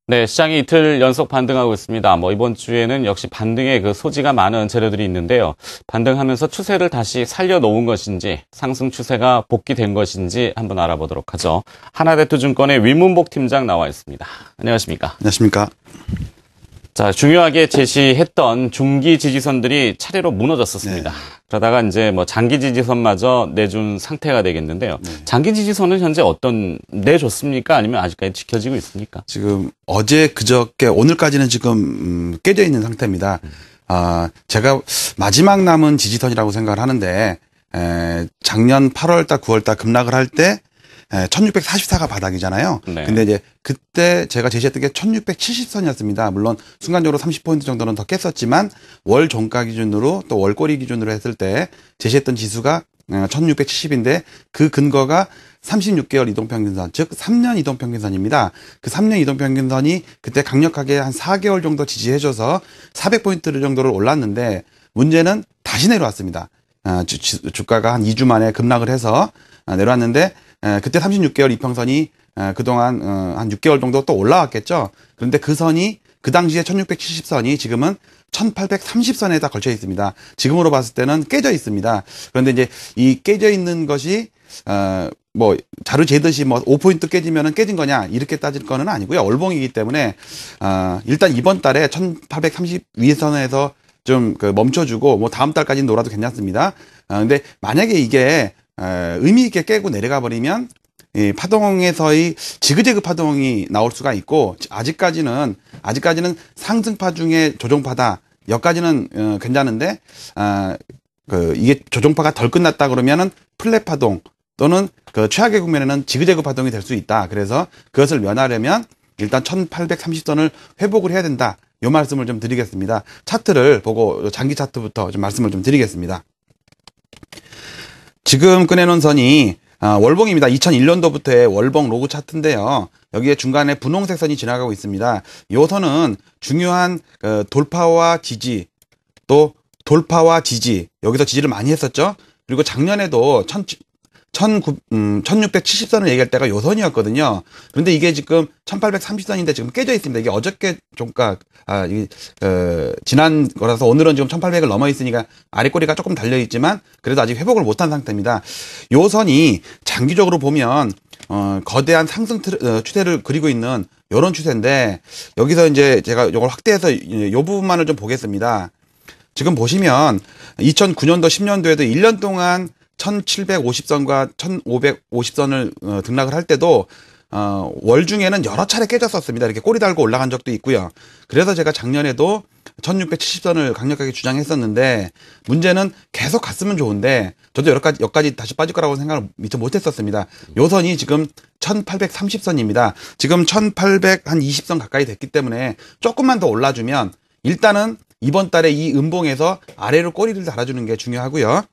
네, 시장이 이틀 연속 반등하고 있습니다. 이번 주에는 역시 반등의 그 소지가 많은 재료들이 있는데요. 반등하면서 추세를 다시 살려놓은 것인지, 상승 추세가 복귀된 것인지 한번 알아보도록 하죠. 하나대투증권의 위문복 팀장 나와 있습니다. 안녕하십니까? 안녕하십니까? 자, 중요하게 제시했던 중기 지지선들이 차례로 무너졌었습니다. 네. 그러다가 이제 장기 지지선마저 내준 상태가 되겠는데요. 네. 장기 지지선은 현재 내줬습니까? 아니면 아직까지 지켜지고 있습니까? 지금 어제 그저께 오늘까지는 지금 깨져 있는 상태입니다. 제가 마지막 남은 지지선이라고 생각을 하는데 작년 8월달 9월달 급락을 할 때 1644가 바닥이잖아요. 네. 근데 이제 그때 제가 제시했던 게 1670선이었습니다. 물론 순간적으로 30포인트 정도는 더 깼었지만 월 종가 기준으로 또 월꼬리 기준으로 했을 때 제시했던 지수가 1670인데 그 근거가 36개월 이동평균선, 즉 3년 이동평균선입니다. 그 3년 이동평균선이 그때 강력하게 한 4개월 정도 지지해줘서 400포인트 정도를 올랐는데 문제는 다시 내려왔습니다. 주가가 한 2주 만에 급락을 해서 내려왔는데 그때 36개월 이평선이 그동안 한 6개월 정도 또 올라왔겠죠. 그런데 그 선이 그 당시에 1670선이 지금은 1830선에다 걸쳐 있습니다. 지금으로 봤을 때는 깨져 있습니다. 그런데 이제 이 깨져 있는 것이 자루 재듯이 5포인트 깨지면은 깨진 거냐 이렇게 따질 거는 아니고요. 월봉이기 때문에 일단 이번 달에 1830 위선에서 좀 멈춰주고 다음 달까지는 놀아도 괜찮습니다. 근데 만약에 이게 의미 있게 깨고 내려가 버리면 이 파동에서의 지그재그 파동이 나올 수가 있고 아직까지는 상승파 중에 조정파다. 여기까지는 괜찮은데 이게 조정파가 덜 끝났다 그러면은 플랫 파동 또는 최악의 국면에는 지그재그 파동이 될 수 있다. 그래서 그것을 면하려면 일단 1830선을 회복을 해야 된다. 요 말씀을 좀 드리겠습니다. 차트를 보고 장기 차트부터 좀 말씀을 좀 드리겠습니다. 지금 꺼내놓은 선이 월봉입니다. 2001년도부터의 월봉 로그 차트인데요. 여기에 중간에 분홍색 선이 지나가고 있습니다. 이 선은 중요한 돌파와 지지, 또 돌파와 지지, 여기서 지지를 많이 했었죠. 그리고 작년에도 1670선을 얘기할 때가 요 선이었거든요. 그런데 이게 지금 1830선인데 지금 깨져 있습니다. 이게 어저께 종가, 지난 거라서 오늘은 지금 1800을 넘어 있으니까 아래꼬리가 조금 달려있지만 그래도 아직 회복을 못한 상태입니다. 요 선이 장기적으로 보면, 거대한 상승 추세를 그리고 있는 요런 추세인데 여기서 이제 제가 이걸 확대해서 요 부분만을 좀 보겠습니다. 지금 보시면 2009년도 10년도에도 1년 동안 1750선과 1550선을 등락을 할 때도 월 중에는 여러 차례 깨졌었습니다. 이렇게 꼬리 달고 올라간 적도 있고요. 그래서 제가 작년에도 1670선을 강력하게 주장했었는데 문제는 계속 갔으면 좋은데 저도 여기까지 다시 빠질 거라고 생각을 미처 못했었습니다. 요 선이 지금 1830선입니다. 지금 1820선 가까이 됐기 때문에 조금만 더 올라주면 일단은 이번 달에 이 음봉에서 아래로 꼬리를 달아주는 게 중요하고요.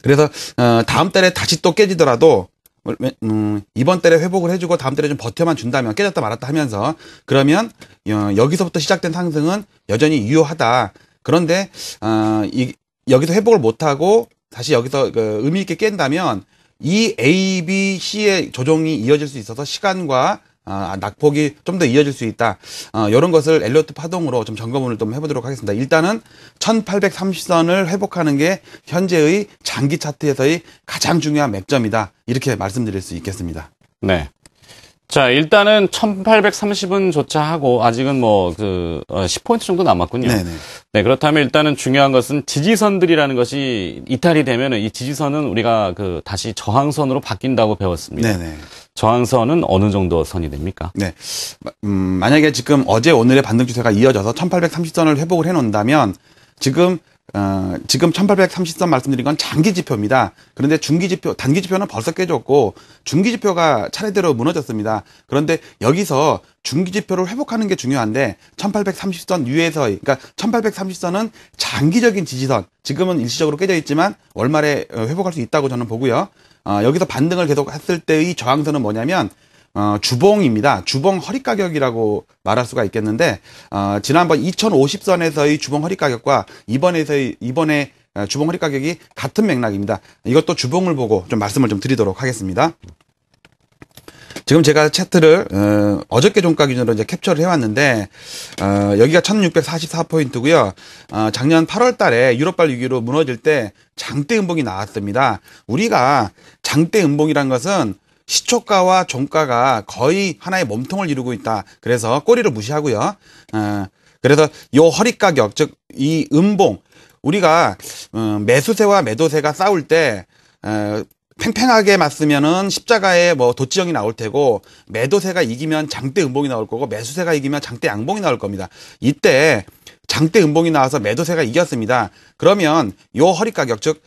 그래서 다음 달에 다시 또 깨지더라도 이번 달에 회복을 해주고 다음 달에 좀 버텨만 준다면 깨졌다 말았다 하면서 그러면 여기서부터 시작된 상승은 여전히 유효하다. 그런데 여기서 회복을 못하고 다시 여기서 의미 있게 깬다면 이 A, B, C의 조정이 이어질 수 있어서 시간과 낙폭이 좀 더 이어질 수 있다. 이런 것을 엘리어트 파동으로 좀 점검을 좀 해보도록 하겠습니다. 일단은 1830선을 회복하는 게 현재의 장기 차트에서의 가장 중요한 맥점이다. 이렇게 말씀드릴 수 있겠습니다. 네. 자, 일단은 1830은 조차 하고 아직은 10포인트 정도 남았군요. 네네. 네, 그렇다면 일단은 중요한 것은 지지선들이라는 것이 이탈이 되면은 이 지지선은 우리가 다시 저항선으로 바뀐다고 배웠습니다. 네네. 저항선은 어느 정도 선이 됩니까? 네. 만약에 지금 어제 오늘의 반등 추세가 이어져서 1830선을 회복을 해 놓는다면 지금 1830선 말씀드린 건 장기 지표입니다. 그런데 중기 지표, 단기 지표는 벌써 깨졌고 중기 지표가 차례대로 무너졌습니다. 그런데 여기서 중기 지표를 회복하는 게 중요한데 1830선 위에서의, 그러니까 1830선은 장기적인 지지선, 지금은 일시적으로 깨져 있지만 월말에 회복할 수 있다고 저는 보고요. 여기서 반등을 계속 했을 때의 저항선은 뭐냐면 주봉입니다. 주봉 허리 가격이라고 말할 수가 있겠는데 지난번 2050선에서의 주봉 허리 가격과 이번에 주봉 허리 가격이 같은 맥락입니다. 이것도 주봉을 보고 좀 말씀을 좀 드리도록 하겠습니다. 지금 제가 차트를 어저께 종가 기준으로 이제 캡처를 해왔는데 여기가 1644포인트고요. 작년 8월 달에 유럽발 위기로 무너질 때 장대 음봉이 나왔습니다. 우리가 장대 음봉이란 것은 시초가와 종가가 거의 하나의 몸통을 이루고 있다. 그래서 꼬리를 무시하고요. 그래서 요 허리 가격, 즉 이 음봉, 우리가 매수세와 매도세가 싸울 때 팽팽하게 맞으면은 십자가에 뭐 도치형이 나올 테고, 매도세가 이기면 장대 음봉이 나올 거고, 매수세가 이기면 장대 양봉이 나올 겁니다. 이때 장대 음봉이 나와서 매도세가 이겼습니다. 그러면 요 허리 가격, 즉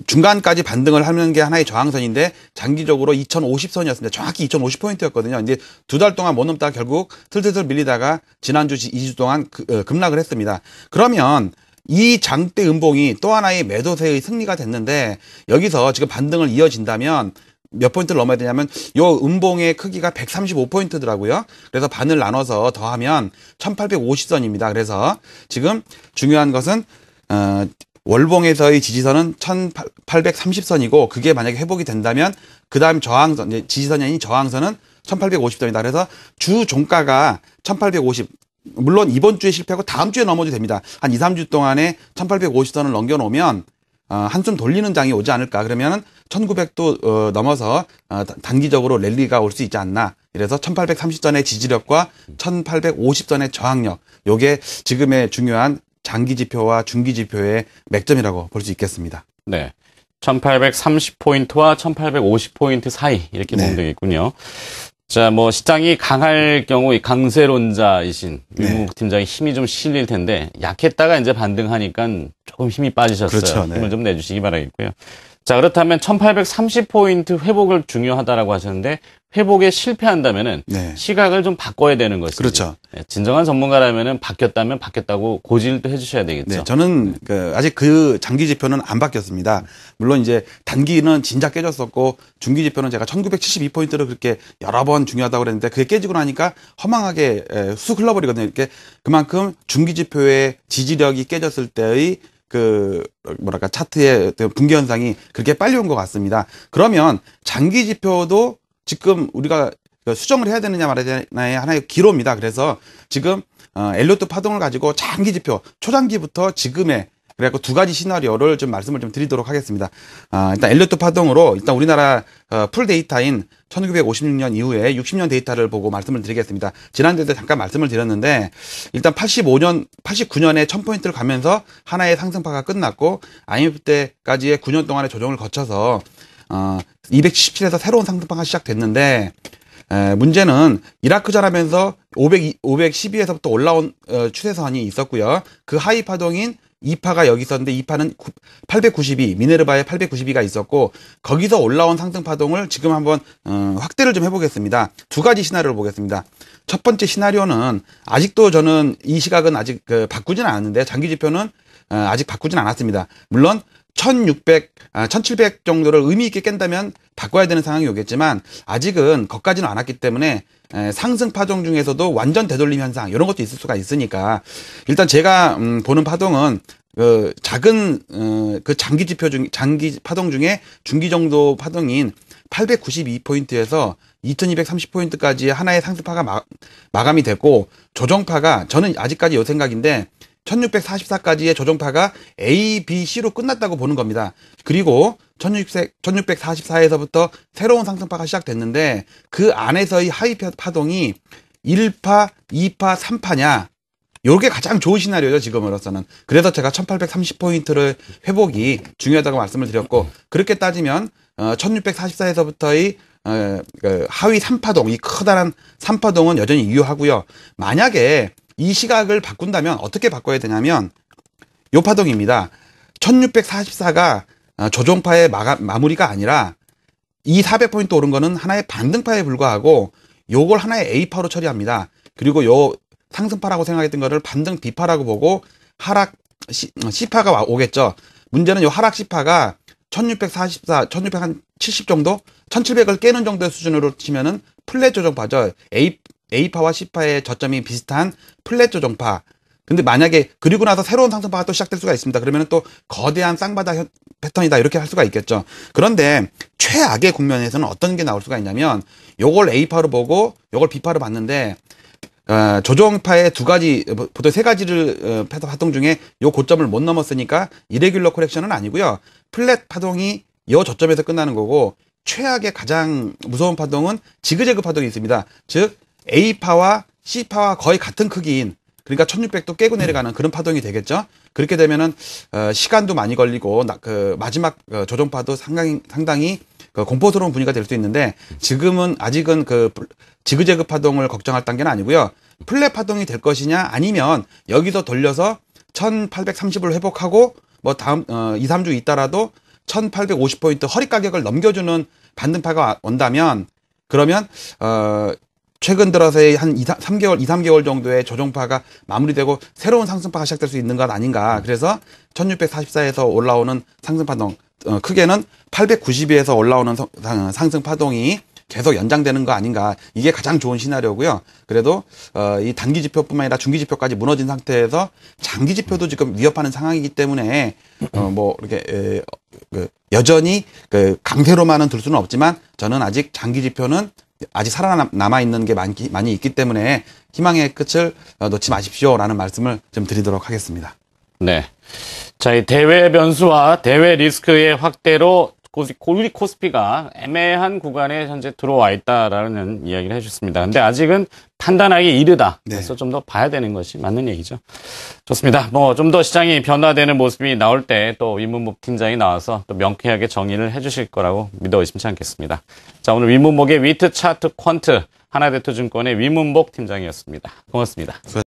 중간까지 반등을 하는 게 하나의 저항선인데, 장기적으로 2050선이었습니다. 정확히 2050포인트였거든요. 이제 두 달 동안 못 넘다가 결국 슬슬 밀리다가 지난주 2주 동안 급락을 했습니다. 그러면 이 장대 음봉이 또 하나의 매도세의 승리가 됐는데, 여기서 지금 반등을 이어진다면 몇 포인트를 넘어야 되냐면, 요 음봉의 크기가 135포인트더라고요. 그래서 반을 나눠서 더하면 1850선입니다. 그래서 지금 중요한 것은 월봉에서의 지지선은 1830선이고, 그게 만약에 회복이 된다면 그 다음 저항선, 지지선이 아닌 저항선은 1850선이다. 그래서 주 종가가 1850, 물론 이번 주에 실패하고 다음 주에 넘어도 됩니다. 한 2, 3주 동안에 1850선을 넘겨놓으면 한숨 돌리는 장이 오지 않을까. 그러면은 1900도 넘어서 단기적으로 랠리가 올 수 있지 않나. 그래서 1830선의 지지력과 1850선의 저항력, 요게 지금의 중요한 장기 지표와 중기 지표의 맥점이라고 볼 수 있겠습니다. 네. 1830포인트와 1850포인트 사이, 이렇게 보면 되겠군요. 자, 뭐, 시장이 강할 경우, 이 강세론자이신 유무국 팀장이 힘이 좀 실릴 텐데, 약했다가 이제 반등하니까 조금 힘이 빠지셨어요. 그렇죠. 네. 힘을 좀 내주시기 바라겠고요. 자, 그렇다면 1830포인트 회복을 중요하다라고 하셨는데, 회복에 실패한다면은 시각을 좀 바꿔야 되는 것이죠. 그렇죠. 진정한 전문가라면은 바뀌었다면 바뀌었다고 고지를 또 해주셔야 되겠죠. 네, 저는 아직 그 장기 지표는 안 바뀌었습니다. 물론 이제 단기는 진작 깨졌었고, 중기 지표는 제가 1972포인트를 그렇게 여러 번 중요하다고 그랬는데, 그게 깨지고 나니까 허망하게 쑥 흘러버리거든요. 이렇게 그만큼 중기 지표의 지지력이 깨졌을 때의 차트의 붕괴 현상이 그렇게 빨리 온 것 같습니다. 그러면 장기 지표도 지금 우리가 수정을 해야 되느냐 말아야 되느냐의 하나의 기로입니다. 그래서 지금 엘리어트 파동을 가지고 장기 지표, 초장기부터 지금의, 그래갖고 두 가지 시나리오를 좀 말씀을 좀 드리도록 하겠습니다. 일단 엘리어트 파동으로 일단 우리나라 풀 데이터인 1956년 이후에 60년 데이터를 보고 말씀을 드리겠습니다. 지난주에 잠깐 말씀을 드렸는데, 일단 89년에 1000포인트를 가면서 하나의 상승파가 끝났고, IMF 때까지의 9년 동안의 조정을 거쳐서 277에서 새로운 상승파가 시작됐는데, 문제는 이라크전 하면서 512에서부터 올라온 추세선이 있었고요. 그 하이 파동인 2파가 여기 있었는데, 2파는 892, 미네르바의 892가 있었고, 거기서 올라온 상승 파동을 지금 한번 확대를 좀 해보겠습니다. 두 가지 시나리오를 보겠습니다. 첫 번째 시나리오는, 아직도 저는 이 시각은 아직 바꾸지는 않았는데, 장기 지표는 아직 바꾸진 않았습니다. 물론 1700 정도를 의미 있게 깬다면 바꿔야 되는 상황이 오겠지만, 아직은 거기까지는 않았기 때문에 상승 파동 중에서도 완전 되돌림 현상, 이런 것도 있을 수가 있으니까, 일단 제가 보는 파동은 작은 장기 지표 장기 파동 중에 중기 정도 파동인 892포인트에서 2230포인트까지 하나의 상승파가 마감이 됐고, 조정파가, 저는 아직까지 요 생각인데 1644까지의 조정파가 A, B, C로 끝났다고 보는 겁니다. 그리고 1644에서부터 새로운 상승파가 시작됐는데, 그 안에서의 하이 파동이 1파, 2파, 3파냐, 요게 가장 좋은 시나리오죠, 지금으로서는. 그래서 제가 1830포인트를 회복이 중요하다고 말씀을 드렸고, 그렇게 따지면 1644에서부터의 하위 3파동, 이 커다란 3파동은 여전히 유효하고요. 만약에 이 시각을 바꾼다면 어떻게 바꿔야 되냐면, 요 파동입니다. 1644가 조정파의 마무리가 아니라, 이 400포인트 오른 거는 하나의 반등파에 불과하고, 요걸 하나의 A파로 처리합니다. 그리고 요 상승파라고 생각했던 거를 반등 B파라고 보고, 하락 C파가 오겠죠. 문제는 요 하락 C파가 1644, 1670 정도? 1700을 깨는 정도의 수준으로 치면은 플랫 조정파죠. A파와 C파의 저점이 비슷한 플랫 조정파. 근데 만약에 그리고 나서 새로운 상승파가 또 시작될 수가 있습니다. 그러면 또 거대한 쌍바닥 패턴이다 이렇게 할 수가 있겠죠. 그런데 최악의 국면에서는 어떤 게 나올 수가 있냐면 요걸 A파로 보고 요걸 B파로 봤는데 조정파의 두 가지, 보통 세 가지를 파동 중에 요 고점을 못 넘었으니까 이레귤러 코렉션은 아니고요. 플랫 파동이 요 저점에서 끝나는 거고 최악의 가장 무서운 파동은 지그재그 파동이 있습니다. 즉 A파와 C파와 거의 같은 크기인 그러니까 1600도 깨고 내려가는 그런 파동이 되겠죠. 그렇게 되면은 시간도 많이 걸리고 그 마지막 조정파도 상당히 공포스러운 분위기가 될 수 있는데 지금은 아직은 그 지그재그 파동을 걱정할 단계는 아니고요. 플랫 파동이 될 것이냐 아니면 여기서 돌려서 1830을 회복하고 뭐 다음 2, 3주 있다라도 1850포인트 허리 가격을 넘겨주는 반등파가 온다면 그러면 최근 들어서의 한 2, 3개월 정도의 조정파가 마무리되고 새로운 상승파가 시작될 수 있는 것 아닌가. 그래서 1644에서 올라오는 상승파동 크게는 890에서 올라오는 상승파동이 계속 연장되는 거 아닌가. 이게 가장 좋은 시나리오고요. 그래도 이 단기 지표뿐만 아니라 중기 지표까지 무너진 상태에서 장기 지표도 지금 위협하는 상황이기 때문에 뭐 이렇게 여전히 강세로만은 둘 수는 없지만 저는 아직 장기 지표는 아직 살아남아 있는 게 많이 있기 때문에 희망의 끝을 놓지 마십시오라는 말씀을 좀 드리도록 하겠습니다. 네. 자, 이 대외 변수와 대외 리스크의 확대로 우리 코스피가 애매한 구간에 현재 들어와 있다라는 이야기를 해주셨습니다. 근데 아직은 판단하기 이르다. 그래서 좀 더 봐야 되는 것이 맞는 얘기죠. 좋습니다. 뭐 좀 더 시장이 변화되는 모습이 나올 때 또 위문복 팀장이 나와서 또 명쾌하게 정의를 해주실 거라고 믿어 의심치 않겠습니다. 자, 오늘 위문복의 위트 차트 퀀트 하나대투증권의 위문복 팀장이었습니다. 고맙습니다.